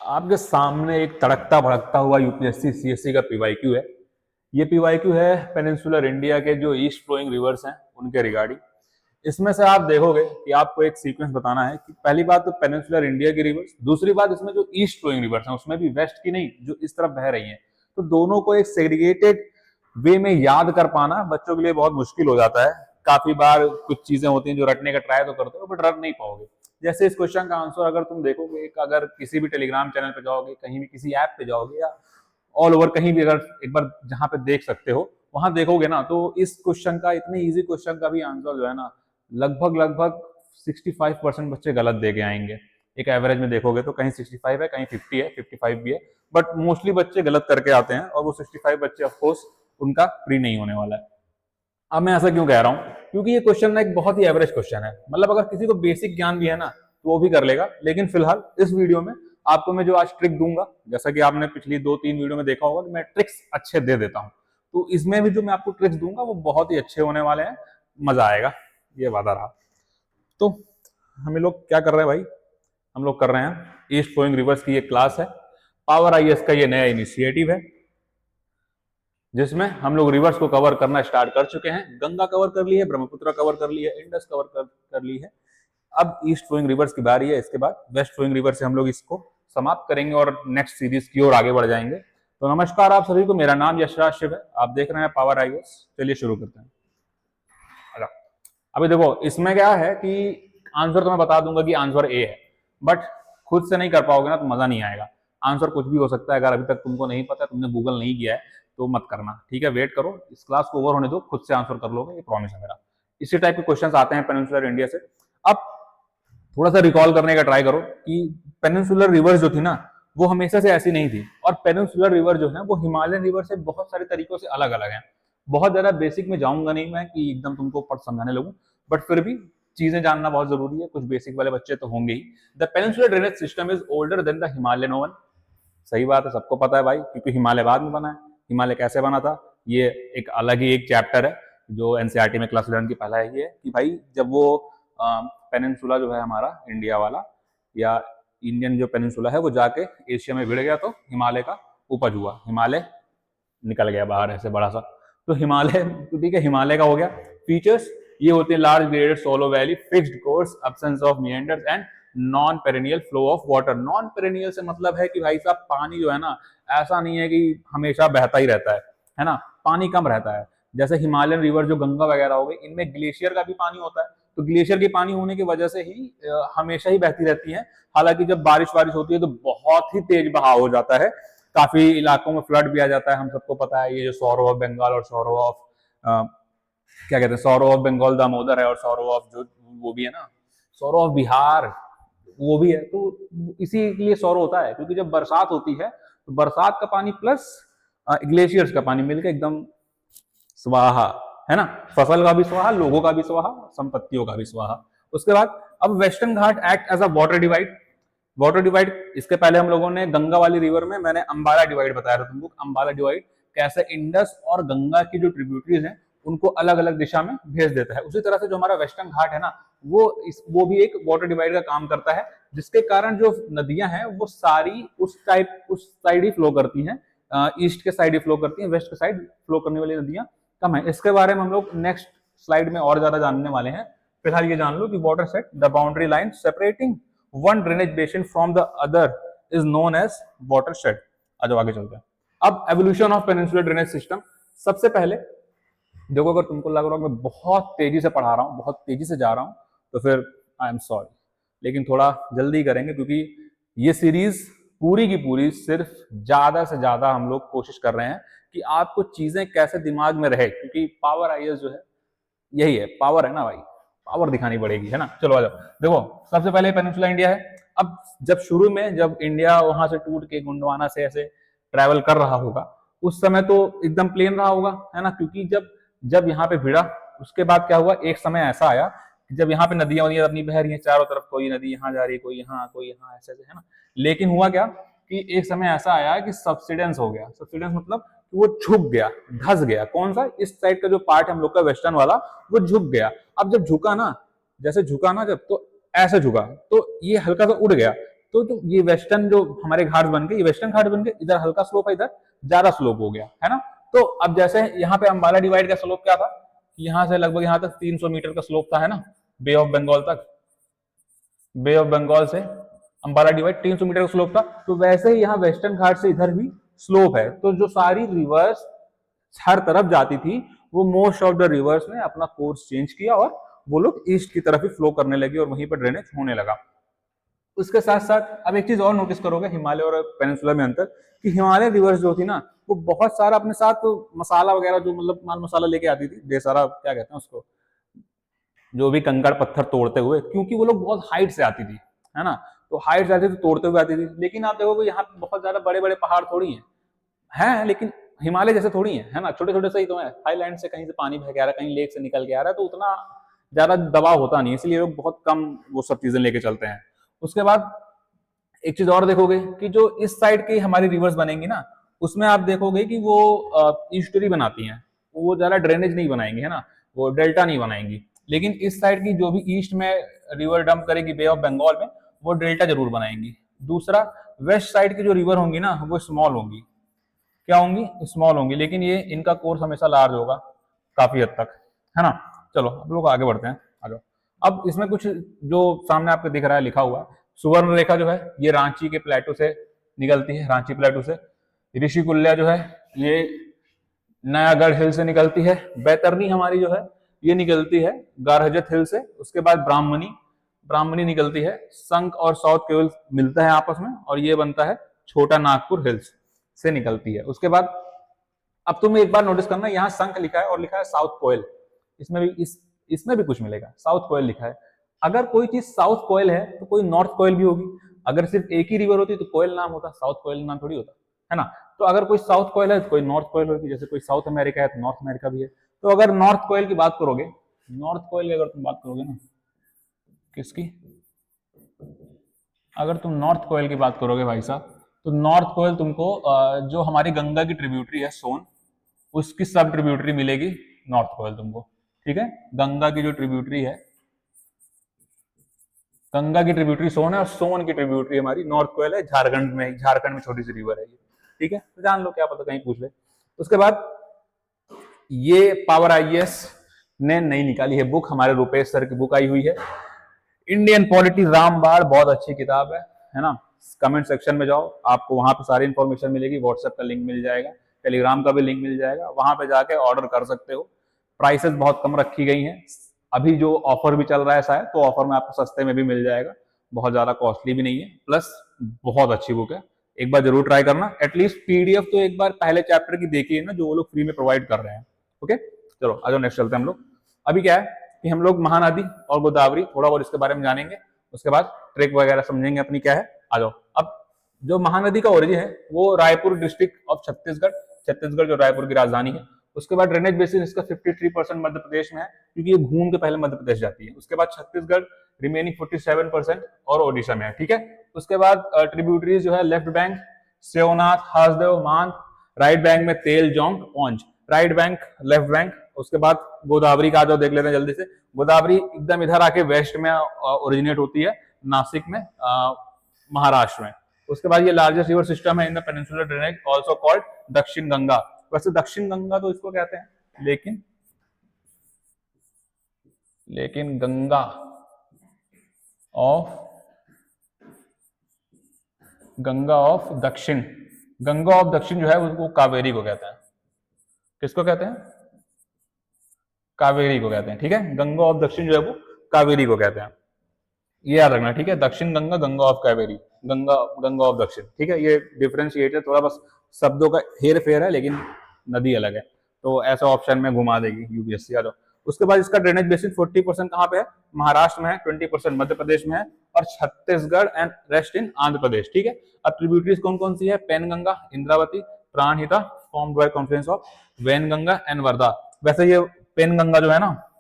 आपके सामने एक तड़कता भड़कता हुआ यूपीएससी सीएससी का पीवाईक्यू है। ये पीवाईक्यू है पेनिनसुलर इंडिया के जो ईस्ट फ्लोइंग रिवर्स हैं उनके रिगार्डिंग। इसमें से आप देखोगे कि आपको एक सीक्वेंस बताना है कि पहली बात तो पेनिनसुलर इंडिया की रिवर्स, दूसरी बात इसमें जो ईस्ट फ्लोइंग रिवर्स हैं उसमें भी वेस्ट की नहीं, जो इस तरफ बह रही हैं, तो दोनों को एक सेग्रीगेटेड वे में याद कर पाना बच्चों के लिए बहुत मुश्किल हो जाता है। काफी बार कुछ चीजें होती हैं जो रटने का ट्राई तो करते हो बट रट नहीं पाओगे। जैसे इस क्वेश्चन का आंसर अगर तुम देखोगे, अगर किसी भी टेलीग्राम चैनल पे जाओगे, कहीं भी किसी ऐप पे जाओगे या ऑल ओवर कहीं भी, अगर एक बार जहां पे देख सकते हो वहां देखोगे ना, तो इस क्वेश्चन का, इतने इजी क्वेश्चन का भी आंसर जो है ना, लगभग लगभग 65% बच्चे गलत दे के आएंगे। एक एवरेज में देखोगे तो कहीं 65 है, कहीं 50 है, 55 भी है, बट मोस्टली बच्चे गलत करके आते हैं और वो 65 बच्चे ऑफकोर्स उनका प्री नहीं होने वाला है। अब मैं ऐसा क्यों कह रहा हूं, क्योंकि ये क्वेश्चन ना एक बहुत ही एवरेज क्वेश्चन है। मतलब अगर किसी को बेसिक ज्ञान भी है ना तो वो भी कर लेगा, लेकिन फिलहाल इस वीडियो में आपको मैं जो आज ट्रिक दूंगा, जैसा कि आपने पिछली 2-3 वीडियो में देखा होगा कि मैं ट्रिक्स अच्छे दे देता हूं, तो इसमें भी जो मैं आपको ट्रिक्स दूंगा वो बहुत ही अच्छे होने वाले हैं, मजा आएगा, ये वादा रहा। तो हम लोग क्या कर रहे हैं भाई, हम लोग कर रहे हैं ईस्ट फ्लोइंग रिवर्स की ये क्लास है। पावर आईएएस का ये नया इनिशिएटिव है जिसमें हम लोग रिवर्स को कवर करना स्टार्ट कर चुके हैं। गंगा कवर कर ली है, ब्रह्मपुत्र कवर कर ली है, इंडस कवर कर ली है। अब ईस्ट फ्लोइंग रिवर्स की बारी है। इसके बाद वेस्ट फ्लोइंग रिवर से हम लोग इसको समाप्त करेंगे और नेक्स्ट सीरीज की ओर आगे बढ़ जाएंगे। तो नमस्कार आप सभी को, मेरा नाम यशराज शिव है, आप देख रहे हैं पावर आईएएस। चलिए शुरू करते हैं। अभी देखो इसमें क्या है कि आंसर तो मैं बता दूंगा कि आंसर ए है, बट खुद से नहीं कर पाओगे ना तो मजा नहीं आएगा। आंसर कुछ भी हो सकता है, अगर अभी तक तुमको नहीं पता, तुमने गूगल नहीं किया है तो मत करना, ठीक है। वेट करो, इस क्लास को ओवर होने दो, खुद से आंसर कर लोगे, ये प्रॉमिस है मेरा। इसी टाइप के क्वेश्चंस आते हैं पेनिनसुलर इंडिया से। अब थोड़ा सा रिकॉल करने का ट्राई करो कि पेनिनसुलर रिवर जो थी ना वो हमेशा से ऐसी नहीं थी, और पेनिनसुलर रिवर जो है वो हिमालयन रिवर से बहुत सारे तरीकों से अलग अलग है। बहुत ज्यादा बेसिक में जाऊंगा नहीं मैं कि एकदम तुमको पढ़ समझाने लगूं, बट फिर भी चीजें जानना बहुत जरूरी है, कुछ बेसिक वाले बच्चे तो होंगे ही। The peninsular drainage system is older than the Himalayan one. सही बात है, सबको पता है भाई, क्योंकि हिमालय बाद में बना है। हिमालय कैसे बना था ये एक अलग ही एक चैप्टर है जो एनसीईआरटी में क्लास 11 की पहला है। ये कि भाई जब वो पेनिनसुला जो है हमारा इंडिया वाला, या इंडियन जो पेनिनसुला है वो जाके एशिया में भिड़ गया तो हिमालय का उपज हुआ, हिमालय निकल गया बाहर ऐसे बड़ा सा, तो हिमालय, ठीक है, हिमालय का हो गया। फीचर्स ये होते हैं large graded shallow valley, fixed course, absence of meanders and non perennial flow of water. Non perennial से मतलब है कि भाई साहब पानी जो है ना ऐसा नहीं है कि हमेशा बहता ही रहता है ना, पानी कम रहता है। जैसे हिमालयन रिवर जो गंगा वगैरह हो गई, इनमें ग्लेशियर का भी पानी होता है, तो ग्लेशियर के पानी होने की वजह से ही हमेशा ही बहती रहती है। हालांकि जब बारिश वारिश होती है तो बहुत ही तेज बहाव हो जाता है, काफी इलाकों में फ्लड भी आ जाता है। हम सबको पता है ये जो सौरो ऑफ बंगाल और सौरो ऑफ क्या कहते हैं, सौरो ऑफ बंगाल दामोदर है, और सौरो ऑफ जो वो भी है ना, सौरो ऑफ बिहार वो भी है। तो इसी के लिए सौरो होता है, क्योंकि जब बरसात होती है तो बरसात का पानी प्लस ग्लेशियर्स का पानी मिलकर एकदम स्वाहा, है ना, फसल का भी स्वाहा, लोगों का भी स्वाहा, संपत्तियों का भी स्वाहा। उसके बाद अब western Ghat act as a water divide. Water divide, इसके पहले हम लोगों ने गंगा वाली रिवर में मैंने अंबाला डिवाइड बताया था तुमको। अंबाला डिवाइड कैसे इंडस और गंगा की जो ट्रिब्यूटरीज हैं उनको अलग अलग दिशा में भेज देता है। उसी तरह से जो हमारा वेस्टर्न घाट है ना वो भी एक वाटर डिवाइड का काम करता है, जिसके कारण जो नदियां हैं वो सारी उस साइड ही फ्लो करती हैं, ईस्ट के साइड ही फ्लो करती हैं, वेस्ट के साइड फ्लो करने वाली नदियां कम है। इसके बारे में हम लोग नेक्स्ट स्लाइड में और ज्यादा जानने वाले हैं। फिलहाल ये जान लो कि water set the boundary line separating one drainage basin from the other is known as watershed. आज आगे चलते हैं। अब evolution of peninsular drainage system. सबसे पहले देखो, अगर तुमको लग रहा हो मैं बहुत तेजी से पढ़ा रहा हूँ, बहुत तेजी से जा रहा हूँ, तो फिर आई एम सॉरी, लेकिन थोड़ा जल्दी करेंगे क्योंकि ये सीरीज पूरी की पूरी सिर्फ ज्यादा से ज्यादा हम लोग कोशिश कर रहे हैं कि आपको चीजें कैसे दिमाग में रहे, क्योंकि पावर आईएएस जो है यही है, पावर है ना भाई, पावर दिखानी पड़ेगी, है ना। चलो आ जाओ। देखो सबसे पहले पेनिनसुला इंडिया है। अब जब शुरू में जब इंडिया वहां से टूट के गोंडवाना से ऐसे ट्रैवल कर रहा होगा, उस समय तो एकदम प्लेन रहा होगा, है ना, क्योंकि जब यहाँ पे भिड़ा उसके बाद क्या हुआ, एक समय ऐसा आया कि जब यहाँ पे नदियां वदियां अपनी बह रही हैं चारों तरफ, कोई नदी यहाँ जा रही है, कोई यहाँ ऐसे, है ना। लेकिन हुआ क्या कि एक समय ऐसा आया कि सब्सिडेंस हो गया। सब्सिडेंस मतलब वो झुक गया, धस गया। कौन सा, इस साइड का जो पार्ट है हम लोग का वेस्टर्न वाला, वो झुक गया। अब जब झुका ना, जैसे झुका ना जब, तो ऐसे झुका तो ये हल्का सा उड़ गया। तो ये वेस्टर्न जो हमारे घाट बन गए, ये वेस्टर्न घाट बन गए, इधर हल्का स्लोप है, इधर ज्यादा स्लोप हो गया, है ना। तो अब जैसे यहाँ पे अंबाला डिवाइड का स्लोप क्या था, यहाँ से लगभग यहाँ तक 300 मीटर का स्लोप था, है ना, बे ऑफ बंगाल तक, बे ऑफ बंगाल से अंबाला डिवाइड 300 मीटर का स्लोप था। तो वैसे ही यहाँ वेस्टर्न घाट से इधर भी स्लोप है। तो जो सारी रिवर्स हर तरफ जाती थी, वो मोस्ट ऑफ द रिवर्स ने अपना कोर्स चेंज किया और वो लोग ईस्ट की तरफ ही फ्लो करने लगे और वहीं पर ड्रेनेज होने लगा। उसके साथ साथ अब एक चीज और नोटिस करोगे हिमालय और पेनिनसुला में अंतर, कि हिमालय रिवर्स जो थी ना, वो बहुत सारा अपने साथ तो मसाला वगैरह जो मतलब माल मसाला लेके आती थी, ढेर सारा, क्या कहते हैं उसको, जो भी कंकड़ पत्थर तोड़ते हुए, क्योंकि वो लोग बहुत हाइट से आती थी, है ना, तो हाइट से आती थी, तोड़ते हुए आती थी। लेकिन आप देखोगे यहाँ पे बहुत ज्यादा बड़े बड़े पहाड़ थोड़ी हैं, लेकिन हिमालय जैसे थोड़ी है ना, छोटे छोटे से ही तो है। हाईलैंड से कहीं से पानी बह के आ रहा है, कहीं लेक से निकल के आ रहा है, तो उतना ज्यादा दबाव होता नहीं, इसलिए लोग बहुत कम वो सब चीजें लेके चलते हैं। उसके बाद एक चीज और देखोगे कि जो इस साइड की हमारी रिवर्स बनेंगी ना, उसमें आप देखोगे कि वो ईस्टरी बनाती हैं, वो ज्यादा ड्रेनेज नहीं बनाएंगी, है ना, वो डेल्टा नहीं बनाएंगी। लेकिन इस साइड की जो भी ईस्ट में रिवर डंप करेगी बे ऑफ बंगाल में, वो डेल्टा जरूर बनाएंगी। दूसरा, वेस्ट साइड की जो रिवर होंगी ना, वो स्मॉल होंगी, क्या होंगी, स्मॉल होंगी, लेकिन ये इनका कोर्स हमेशा लार्ज होगा काफी हद तक, है ना। चलो अब लोग आगे बढ़ते हैं, आ जाओ। अब इसमें कुछ जो सामने आपको दिख रहा है लिखा हुआ, सुवर्ण रेखा जो है ये रांची के प्लेटो से निकलती है, रांची प्लेटो से। ऋषिकुल्या जो है ये नयागढ़ हिल से निकलती है। बैतरनी हमारी जो है ये निकलती है गारहजत हिल से। उसके बाद ब्राह्मणी, ब्राह्मणी निकलती है, संक और साउथ केवल मिलता है आपस में, और ये बनता है छोटा नागपुर हिल्स से निकलती है। उसके बाद अब तुम एक बार नोटिस करना, यहाँ संक लिखा है और लिखा है साउथ कोयल, इसमें भी इसमें भी कुछ मिलेगा, साउथ कोयल लिखा है। अगर कोई चीज साउथ कोयल है तो कोई नॉर्थ कोयल भी होगी। अगर सिर्फ एक ही रिवर होती तो कोयल नाम होता, साउथ कोयल नाम थोड़ी होता, है ना। तो अगर कोई साउथ कोयल है तो कोई नॉर्थ कोयल होगी, जैसे कोई साउथ अमेरिका है तो नॉर्थ अमेरिका भी है। तो अगर नॉर्थ कोयल की बात करोगे, नॉर्थ कोयल की अगर तुम बात करोगे ना, किसकी, अगर तुम नॉर्थ कोयल की बात करोगे भाई साहब, तो नॉर्थ कोयल तुमको जो हमारी गंगा की ट्रिब्यूटरी है सोन, उसकी सब ट्रिब्यूटरी मिलेगी नॉर्थ कोयल तुमको, ठीक है। गंगा की जो ट्रिब्यूटरी है, गंगा की ट्रिब्यूटरी सोन है और सोन की ट्रिब्यूटरी हमारी नॉर्थ कोयल है, झारखंड में छोटी सी रिवर है ये, ठीक है, तो जान लो, क्या पता कहीं पूछ ले। उसके बाद ये पावर आईएएस ने नई निकाली है बुक, हमारे रुपेश सर की बुक आई हुई है, इंडियन पॉलिटी रामबाण, बहुत अच्छी किताब है ना। कमेंट सेक्शन में जाओ, आपको वहां पे सारी इंफॉर्मेशन मिलेगी, व्हाट्सएप का लिंक मिल जाएगा, टेलीग्राम का भी लिंक मिल जाएगा, वहां पे जाके ऑर्डर कर सकते हो। प्राइसेस बहुत कम रखी गई हैं, अभी जो ऑफर भी चल रहा है शायद, तो ऑफर में आपको सस्ते में भी मिल जाएगा, बहुत ज्यादा कॉस्टली भी नहीं है, प्लस बहुत अच्छी बुक है, एक बार जरूर ट्राई करना। एटलीस्ट पीडीएफ तो एक बार पहले चैप्टर की देखिए ना, जो वो लोग फ्री में प्रोवाइड कर रहे हैं। ओके, चलो आ जाओ, नेक्स्ट चलते हैं हम लोग। अभी क्या है कि हम लोग महानदी और गोदावरी थोड़ा बहुत इसके बारे में जानेंगे, उसके बाद ट्रेक वगैरह समझेंगे अपनी क्या है। आ जाओ। अब जो महानदी का ओरिजिन है वो रायपुर डिस्ट्रिक्ट ऑफ छत्तीसगढ़, छत्तीसगढ़ जो रायपुर की राजधानी है। उसके बाद ड्रेनेज बेसिस इसका 53% मध्य प्रदेश में है, क्योंकि ये घूम के पहले मध्य प्रदेश जाती है। उसके बाद छत्तीसगढ़ रिमेनिंग 47% और ओडिशा में है, ठीक है। उसके बाद ट्रिब्यूटरीज जो है, left bank Seonath, Hasdeo, Mand, right bank में तेल, जोंक, पौंज, राइट बैंक, लेफ्ट बैंक। उसके बाद गोदावरी का जो देख लेते हैं जल्दी से। गोदावरी एकदम इधर आके वेस्ट में ओरिजिनेट होती है, नासिक में, महाराष्ट्र में। उसके बाद ये लार्जेस्ट रिवर सिस्टम है in the peninsular drainage, also called दक्षिण गंगा। वैसे दक्षिण गंगा तो इसको कहते हैं, लेकिन गंगा ऑफ दक्षिण, गंगा ऑफ दक्षिण जो है उसको कावेरी को कहते हैं। किसको कहते हैं? कावेरी को कहते हैं, ठीक है। गंगा ऑफ दक्षिण जो है वो कावेरी को कहते हैं, ये याद रखना, ठीक है। दक्षिण गंगा, गंगा ऑफ कावेरी, गंगा ऑफ दक्षिण, ठीक है। ये डिफरेंशिएट है थोड़ा, बस शब्दों का हेर फेर है, लेकिन नदी अलग है, तो ऐसा ऑप्शन में घुमा देगी यूपीएससी। आ जाओ। उसके बाद इसका ड्रेनेज बेसिन 40% कहाँ पे है? महाराष्ट्र में है, 20% मध्य प्रदेश में है, और Chhattisgarh and rest in Andhra Pradesh, ठीक है। अब ट्रिब्यूटरीज कौन कौन सी है? Penganga, Indravati, Pranhita, formed by confluence of Wainganga and Wardha. वैसे ये पेनगंगा जो है ना,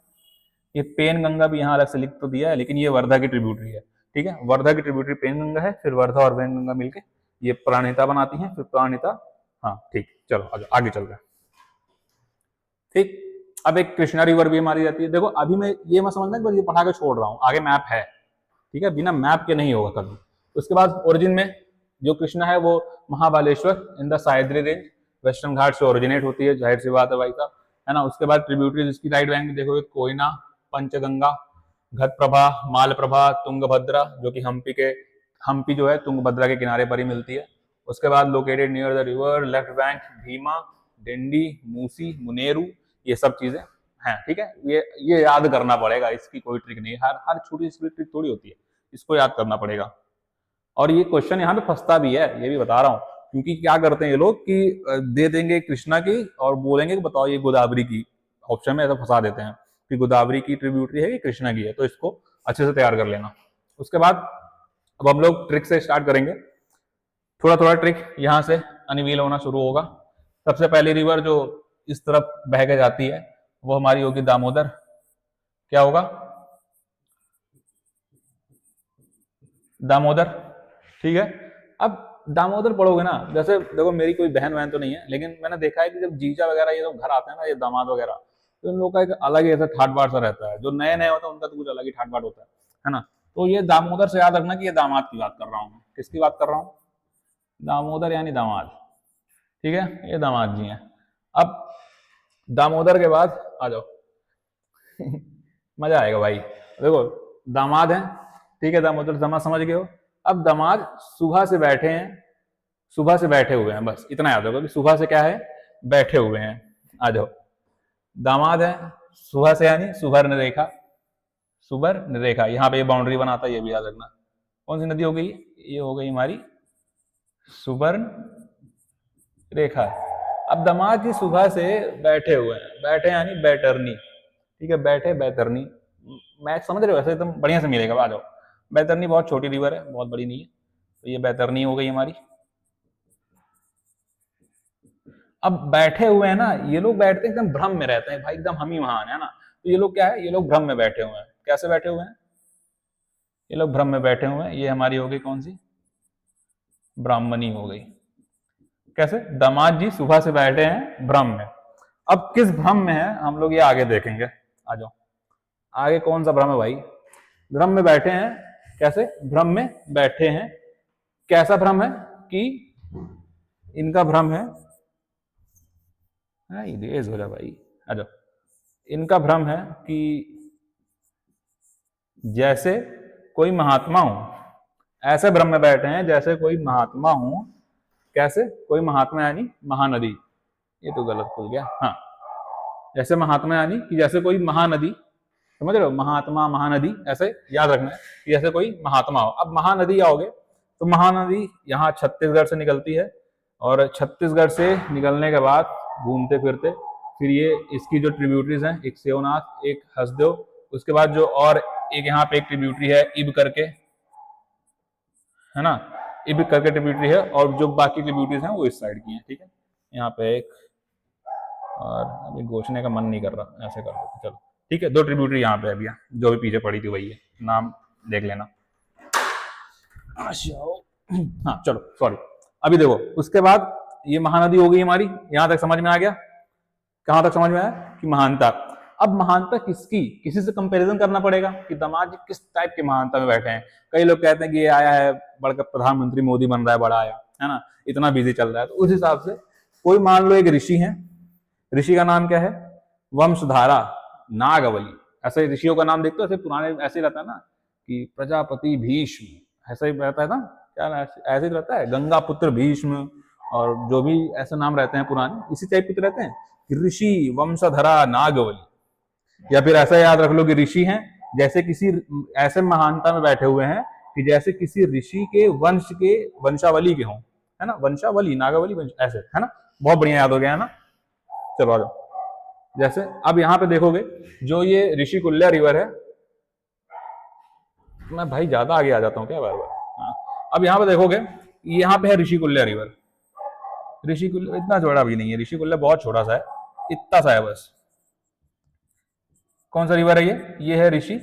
ये पेनगंगा भी यहाँ अलग से लिख तो दिया है, लेकिन ये वर्धा की ट्रिब्यूटरी है, ठीक है। वर्धा की ट्रिब्यूटरी पेनगंगा है, फिर वर्धा और वैनगंगा मिलके ये प्राणहिता बनाती हैं, फिर प्राणहिता, हाँ ठीक। चलो आगे चल रहे हैं, ठीक। अब एक कृष्णा रिवर भी हमारी जाती है। देखो अभी मैं ये मत समझना कि बस ये पढ़ा के छोड़ रहा हूँ, आगे मैप है, ठीक है, बिना मैप के नहीं होगा कभी। उसके बाद ओरिजिन में जो कृष्णा है वो Mahabaleshwar in the Sahyadri range western ghat से ओरिजिनेट होती है, जाहिर सी बात है भाई साहब, है ना। उसके बाद ट्रिब्यूटरीज इसकी राइट बैंक में देखोगे कोयना, पंचगंगा, घटप्रभा, मालप्रभा, तुंगभद्रा, जो कि हम्पी जो है तुंगभद्रा के किनारे पर ही मिलती है। उसके बाद located near the river left bank Bhima, Dindi, Musi, Muneru, ये सब चीजें हैं, ठीक है। ये याद करना पड़ेगा, इसकी कोई ट्रिक नहीं, हर छोटी सी ट्रिक थोड़ी होती है, इसको याद करना पड़ेगा। और ये क्वेश्चन यहाँ पे फंसता भी है, ये भी बता रहा हूँ, क्योंकि क्या करते हैं ये लोग कि दे देंगे कृष्णा की और बोलेंगे कि बताओ ये गोदावरी की, ऑप्शन में ऐसा फंसा देते हैं कि गोदावरी की ट्रिब्यूटरी है कि कृष्णा की है, तो इसको अच्छे से तैयार कर लेना। उसके बाद अब हम लोग ट्रिक से स्टार्ट करेंगे, थोड़ा थोड़ा ट्रिक यहाँ से अनवील होना शुरू होगा। सबसे पहली रिवर जो इस तरफ बह के जाती है वो हमारी होगी दामोदर। क्या होगा? दामोदर, ठीक है। अब दामोदर पढ़ोगे ना, जैसे देखो मेरी कोई बहन वहन तो नहीं है, लेकिन मैंने देखा है कि जब जीजा वगैरह ये लोग घर आते हैं ना, ये दामाद वगैरह, तो इन लोगों का एक अलग ही ऐसा ठाट बाट सा रहता है। जो नए नए होता है उनका तो कुछ अलग ही ठाट बाट होता है ना। तो ये दामोदर से याद रखना कि ये दामाद की बात कर रहा हूँ। किसकी बात कर रहा हूँ? दामोदर यानी दामाद, ठीक है, ये दामाद जी हैं। अब दामोदर के बाद आ जाओ मजा आएगा भाई। देखो दामाद है, ठीक है, दामोदर दामाद समझ गए हो। अब दामाद सुबह से बैठे हैं, सुबह से बैठे हुए हैं, बस इतना याद होगा कि सुबह से क्या है, बैठे हुए हैं। आ जाओ, दामाद है सुबह से यानी सुवर्ण रेखा, सुवर्ण रेखा, यहाँ पे ये बाउंड्री बनाता है, ये भी याद रखना। कौन सी नदी हो गई? ये हो गई हमारी सुवर्ण रेखा। अब दामाद जी सुबह से बैठे हुए हैं, बैठे यानी बैटरनी, ठीक है, बैठे बैतरनी, मैच समझ रहे हो, ऐसे एकदम बढ़िया से मिलेगा। आ जाओ, बैतरनी बहुत छोटी रिवर है, बहुत बड़ी नहीं है, तो ये बैतरनी हो गई हमारी। अब बैठे हुए हैं ना, ये लोग बैठते हैं एकदम भ्रम में रहते हैं भाई, एकदम हम ही महान है ना। तो ये लोग क्या है, ये लोग भ्रम में बैठे हुए हैं। कैसे बैठे हुए हैं? ये लोग भ्रम में बैठे हुए हैं। ये हमारी हो गई कौन सी? ब्राह्मणी हो गई। कैसे? दामाद जी सुबह से बैठे हैं भ्रम में। अब किस भ्रम में है हम लोग ये आगे देखेंगे। आ जाओ, आगे कौन सा भ्रम है भाई? भ्रम में बैठे हैं। कैसे भ्रम में बैठे हैं? कैसा भ्रम है कि इनका भ्रम है, इरेज हो जा भाई, आ जाओ। इनका भ्रम है कि जैसे कोई महात्मा हो, ऐसे भ्रम में बैठे हैं जैसे कोई महात्मा हो। कैसे? कोई महात्मा यानी महानदी, ये तो गलत खुल गया। हाँ, जैसे महात्मा यानी कि जैसे कोई महानदी, समझ रहे हो, महात्मा महानदी, ऐसे याद रखना है कि जैसे कोई महात्मा हो। अब महानदी आओगे तो महानदी यहाँ छत्तीसगढ़ से निकलती है, और छत्तीसगढ़ से निकलने के बाद घूमते फिरते फिर ये इसकी जो ट्रिब्यूटरीज हैं, एक सेवनाथ, एक हसदेव, उसके बाद जो और एक यहाँ पे एक ट्रिब्यूटरी है इब करके, है ना, इब करके ट्रिब्यूटरी है, और जो बाकी ट्रिब्यूटरीज हैं वो इस साइड की हैं, ठीक है। यहाँ पे एक, और अभी घोषणे का मन नहीं कर रहा, ऐसे कर देते चलो, ठीक है। दो ट्रिब्यूटरी यहाँ पे है भैया, जो भी पीछे पड़ी थी वही है, नाम देख लेना। हाँ चलो, सॉरी। अभी देखो, उसके बाद ये महानदी हो गई हमारी, यहां तक समझ में आ गया। कहां तक समझ में आया कि महानता। अब महानता किसकी, किसी से कंपैरिजन करना पड़ेगा कि दामाद जी किस टाइप के महानता में बैठे हैं। कई लोग कहते हैं कि ये आया है बड़का प्रधानमंत्री मोदी बन रहा है, बड़ा आया है ना, इतना बिजी चल रहा है। तो उस हिसाब से कोई मान लो एक ऋषि है, ऋषि का नाम क्या है? वंशधारा नागवली। ऐसे ऋषियों का नाम देखते हो, ऐसे पुराने ऐसे ही रहता है ना कि प्रजापति भीष्म, ऐसा ही रहता है ना, क्या ऐसे ही रहता है, गंगा पुत्र भीष्म, और जो भी ऐसे नाम रहते हैं पुराने, इसी टाइप के रहते हैं, ऋषि वंशधरा नागवली। या फिर ऐसा याद रख लो कि ऋषि हैं जैसे किसी ऐसे महानता में बैठे हुए हैं कि जैसे किसी ऋषि के वंश के वंशावली के हों, है ना, वंशावली नागावली ऐसे, है ना। बहुत बढ़िया याद हो गया है ना। चलो आ जाओ, जैसे अब यहाँ पे देखोगे जो ये ऋषि कुल्या रिवर है, मैं भाई ज्यादा आगे आ जाता हूँ क्या बार बार। हाँ, अब यहाँ पे देखोगे, यहाँ पे है ऋषि कुल्या रिवर। ऋषि कुल्या इतना चौड़ा भी नहीं है, ऋषि कुल्या बहुत छोटा सा है, इतना सा है बस। कौन सा रिवर है ये है ऋषि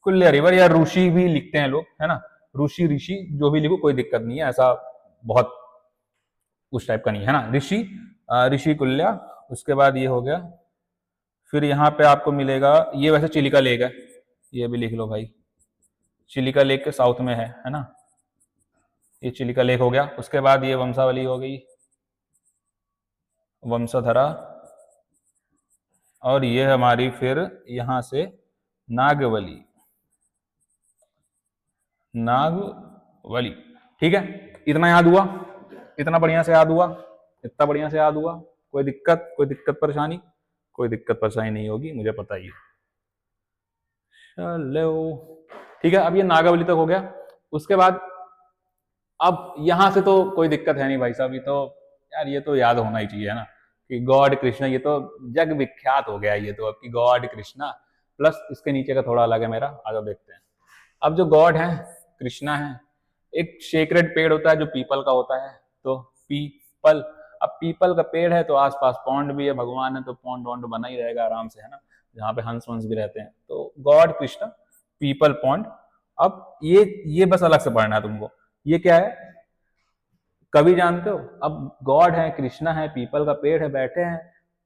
कुल्या रिवर, या ऋषि भी लिखते हैं लोग, है ना, ऋषि ऋषि जो भी लिखो कोई दिक्कत नहीं है, ऐसा बहुत उस टाइप का नहीं है ना। ऋषि कुल्या। उसके बाद ये हो गया, फिर यहाँ पे आपको मिलेगा, ये वैसे चिलिका लेक है, ये भी लिख लो भाई, चिलिका लेक के साउथ में है ना। ये चिलिका लेक हो गया। उसके बाद ये वंशावली हो गई, वंशधरा, और ये हमारी फिर यहां से नागवली, नागवली। ठीक है, इतना याद हुआ, इतना बढ़िया से याद हुआ, इतना बढ़िया से याद हुआ। कोई दिक्कत, कोई दिक्कत परेशानी? कोई दिक्कत परेशानी नहीं होगी, मुझे पता ही है। चलो ठीक है, अब ये नागावली तक हो गया। उसके बाद अब यहां से तो कोई दिक्कत है नहीं भाई साहब, ये तो यार ये तो याद होना ही चाहिए है ना कि गॉड कृष्णा, ये तो जग विख्यात हो गया ये तो, अब की गॉड कृष्णा। प्लस इसके नीचे का थोड़ा अलग है मेरा, आ जाओ देखते हैं। अब जो गॉड है कृष्णा है, एक सेक्रेड पेड़ होता है जो पीपल का होता है, तो पीपल। अब पीपल का पेड़ है तो आसपास पौंड भी है, भगवान है तो पौंड वॉन्ड बना ही रहेगा आराम से, है ना, जहाँ पे हंस वंस भी रहते हैं। तो गॉड कृष्णा, पीपल पौंड। अब ये बस अलग से पढ़ना है तुमको। ये क्या है, कवि जानते हो? अब गॉड है, कृष्णा है, पीपल का पेड़ है, बैठे हैं,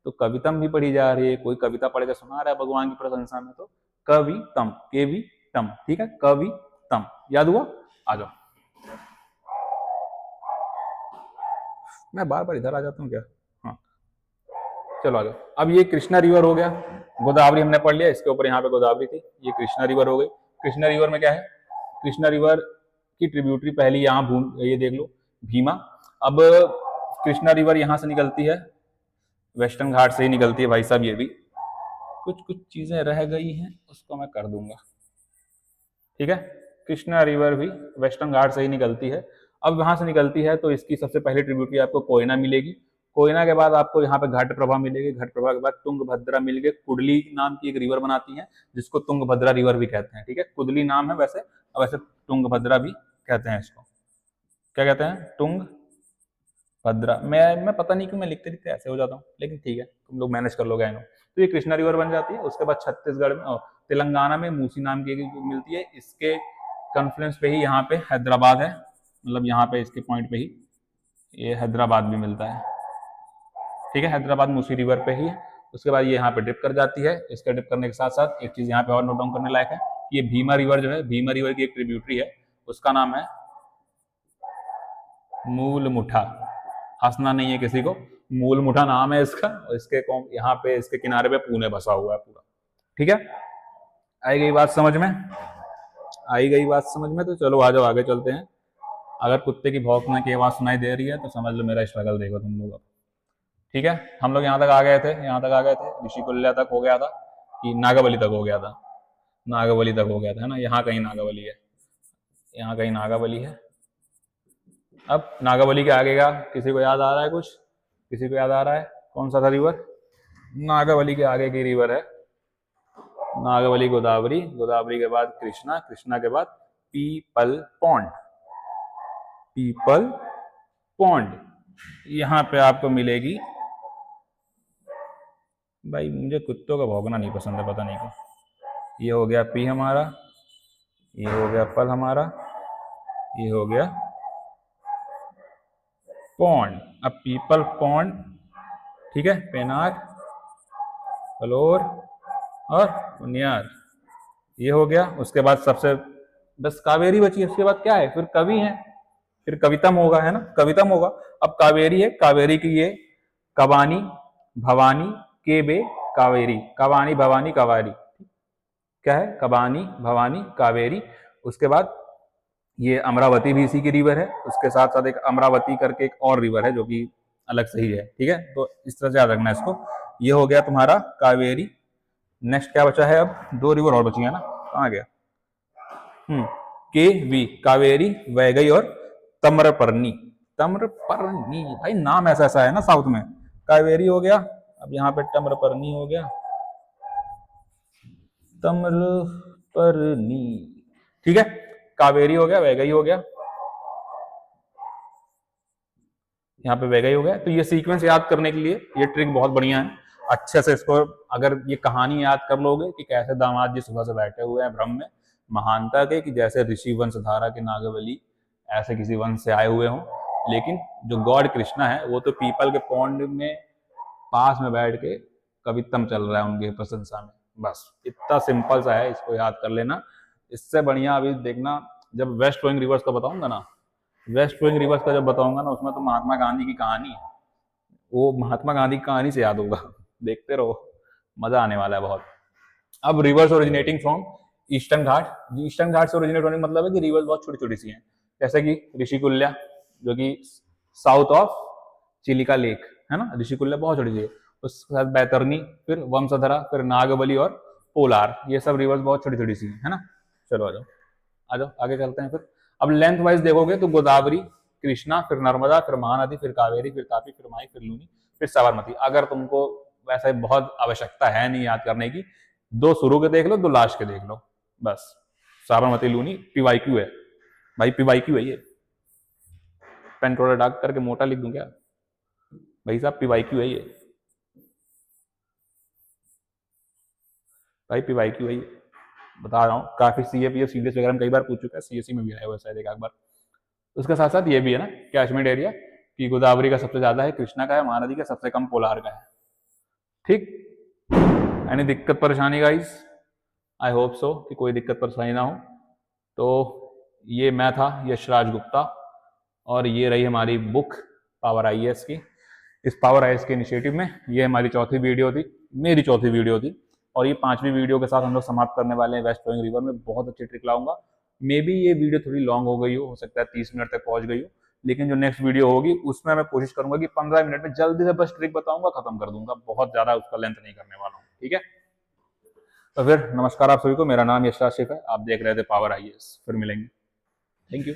तो कवितम भी पढ़ी जा रही है, कोई कविता पढ़ के सुना रहा है भगवान की प्रशंसा में, तो कवितम, केवी तम, ठीक है, कवितम। याद हुआ? आ जाओ, मैं बार बार इधर आ जाता हूँ क्या? हाँ चलो आ जाओ। अब ये कृष्णा रिवर हो गया, गोदावरी हमने पढ़ लिया, इसके ऊपर यहाँ पे गोदावरी थी, ये कृष्णा रिवर हो गई। कृष्णा रिवर में क्या है, कृष्णा रिवर की ट्रिब्यूटरी पहली यहाँ ये देख लो, भीमा। अब कृष्णा रिवर यहाँ से निकलती है, वेस्टर्न घाट से ही निकलती है भाई साहब। ये भी कुछ कुछ चीजें रह गई हैं, उसको मैं कर दूंगा, ठीक है। कृष्णा रिवर भी वेस्टर्न घाट से ही निकलती है। अब वहां से निकलती है तो इसकी सबसे पहली ट्रिब्यूटरी आपको कोयना मिलेगी, कोयना के बाद आपको यहाँ पे घटप्रभा मिलेगी, घटप्रभा के बाद तुंगभद्रा मिलेगी, कुडली नाम की एक रिवर बनाती है जिसको तुंगभद्रा रिवर भी कहते हैं, ठीक है। कुडली नाम है वैसे, और वैसे तुंगभद्रा भी कहते हैं इसको। क्या कहते हैं? तुंगभद्रा। मैं पता नहीं क्यों मैं लिखते लिखते ऐसे हो जाता हूँ, लेकिन ठीक है, तुम लोग मैनेज कर लोगे आई नो। तो ये कृष्णा रिवर बन जाती है। उसके बाद छत्तीसगढ़ में और तेलंगाना में मूसी नाम की एक मिलती है, इसके कॉन्फ्लुएंस पे ही यहाँ पे हैदराबाद है, मतलब यहाँ पे इसके पॉइंट पे ही ये हैदराबाद भी मिलता है, ठीक है। हैदराबाद मूसी रिवर पे ही है। उसके बाद ये यहाँ पे डिप कर जाती है। इसका डिप करने के साथ साथ एक चीज यहाँ पे और नोट डाउन करने लायक है, ये भीमा रिवर जो है, भीमा रिवर की एक ट्रिब्यूटरी है, उसका नाम है मूल मुठा। हंसना नहीं है किसी को, मूल मुठा नाम है इसका, और इसके यहाँ पे इसके किनारे पे पुणे बसा हुआ है पूरा, ठीक है। आई गई बात समझ में? आई गई बात समझ में? तो चलो आ जाओ, आगे चलते हैं। अगर कुत्ते की भौंकने की आवाज सुनाई दे रही है तो समझ लो मेरा स्ट्रगल देखो तुम लोग अब, ठीक है। हम लोग यहाँ तक आ गए थे, यहाँ तक आ गए थे, ऋषिकुल्या तक हो गया था, कि नागावली तक हो गया था, नागावली तक हो गया था, है ना। यहाँ कहीं नागावली है, यहाँ कहीं नागावली है। अब नागावली के आगे का किसी को याद आ रहा है कुछ? किसी को याद आ रहा है कौन सा था रिवर? नागावली के आगे की रिवर है नागावली, गोदावरी, गोदावरी के बाद कृष्णा, कृष्णा के बाद पीपल पॉन्ड, पीपल पॉन्ड। यहाँ पे आपको मिलेगी, भाई मुझे कुत्तों का भौंकना नहीं पसंद है, पता नहीं क्यों। ये हो गया पी हमारा, ये हो गया पल हमारा, ये हो गया पॉन्ड। अब पीपल पॉन्ड, ठीक है, पेनार, फलोर और उनियार, ये हो गया। उसके बाद सबसे बस कावेरी बची है। उसके बाद क्या है? फिर कवि है, फिर कवितम होगा, है ना, कवितम होगा। अब कावेरी है, कावेरी की ये कबानी, भवानी, केबे, कावेरी, कबानी, भवानी, कावेरी, क्या है? कबानी, भवानी, कावेरी। उसके बाद ये अमरावती भी इसी की रिवर है। उसके साथ साथ एक अमरावती करके एक और रिवर है जो कि अलग से ही है, ठीक है। तो इस तरह से याद रखना है इसको। ये हो गया तुम्हारा कावेरी। नेक्स्ट क्या बचा है? अब दो रिवर और बची है ना, कहाँ गया? के वी, कावेरी, वैगई और तम्रपर्णी। तम्रपर्णी, भाई नाम ऐसा ऐसा है ना साउथ में। कावेरी हो गया, अब यहाँ पे तम्रपर्णी हो गया, तम्रपर्णी, ठीक है। कावेरी हो गया, वैगई हो गया, यहाँ पे वैगई हो गया। तो ये सीक्वेंस याद करने के लिए ये ट्रिक बहुत बढ़िया है। अच्छे से इसको अगर ये कहानी याद कर लोगे कि कैसे दामाद जी सुबह से बैठे हुए हैं भ्रम में महानता के, कि जैसे ऋषि वंशधारा के नागावली ऐसे किसी वंश से आए हुए हों, लेकिन जो गॉड कृष्णा है वो तो पीपल के पौंड में पास में बैठ के कवित्तम चल रहा है उनकी प्रशंसा में। बस इतना सिंपल सा है, इसको याद कर लेना। इससे बढ़िया अभी देखना जब वेस्ट फ्लोइंग रिवर्स का बताऊंगा ना, वेस्ट फ्लोइंग रिवर्स का जब बताऊंगा ना, उसमें तो महात्मा गांधी की कहानी है, वो महात्मा गांधी की कहानी से याद होगा। देखते रहो, मजा आने वाला है बहुत। अब rivers originating from eastern ghat. Eastern ghat से ओरिजिनेट होने का मतलब है कि रिवर्स बहुत छोटी छोटी सी हैं, जैसे कि ऋषिकुल्या, जो कि साउथ ऑफ चिलिका लेक है ना, ऋषिकुल्या बहुत छोटी सी है। उसके साथ बैतरनी, फिर वंशधरा, फिर नागबली और पोलार, ये सब रिवर्स बहुत छोटी छोटी सी है ना। चलो आ जाओ, आ जाओ आगे चलते हैं फिर। अब लेंथ वाइज देखोगे तो गोदावरी, कृष्णा, फिर नर्मदा, फिर महानदी, फिर कावेरी, फिर तापी, फिर माई, फिर लूनी, फिर साबरमती। अगर तुमको वैसे बहुत आवश्यकता है नहीं याद करने की, दो शुरू के देख लो, दो लास्ट के देख लो बस। साबरमती, लूनी, पीवाईक्यू है भाई, पीवाईक्यू है ये। पेन थोड़ा डार्क करके मोटा लिख दूं क्या भाई साहब, पीवाईक्यू है ये भाई, पीवाईक्यू है ये, बता रहा हूँ। काफी सीएपीएफ सीडीएस वगैरह में कई बार पूछ चुका है, सीएससी में भी आया हुआ है शायद एक बार। उसके साथ साथ ये भी है ना, कैचमेंट एरिया, कि गोदावरी का सबसे ज्यादा है, कृष्णा का है, महानदी का सबसे कम, पोलार का है। ठीक, एनी दिक्कत परेशानी गाइस? आई होप सो कि कोई दिक्कत परेशानी ना हो। तो ये मैं था यशराज गुप्ता, और ये रही हमारी बुक पावर आईएएस की। इस पावर आईएएस के इनिशिएटिव में ये हमारी चौथी वीडियो थी, मेरी चौथी वीडियो थी, और ये पांचवी वीडियो के साथ हम लोग समाप्त करने वाले हैं वेस्ट फ्लोइंग रिवर में। बहुत अच्छी ट्रिक लाऊंगा। मे बी ये वीडियो थोड़ी लॉन्ग हो गई हो सकता है 30 मिनट तक पहुंच गई हो, लेकिन जो नेक्स्ट वीडियो होगी उसमें मैं कोशिश करूंगा कि 15 मिनट में जल्दी से बस ट्रिक बताऊंगा, खत्म कर दूंगा, बहुत ज्यादा उसका लेंथ नहीं करने वाला हूँ। ठीक है, तो फिर नमस्कार आप सभी को, मेरा नाम यशराज शेख है, आप देख रहे थे पावर आईएएस। फिर मिलेंगे, थैंक यू।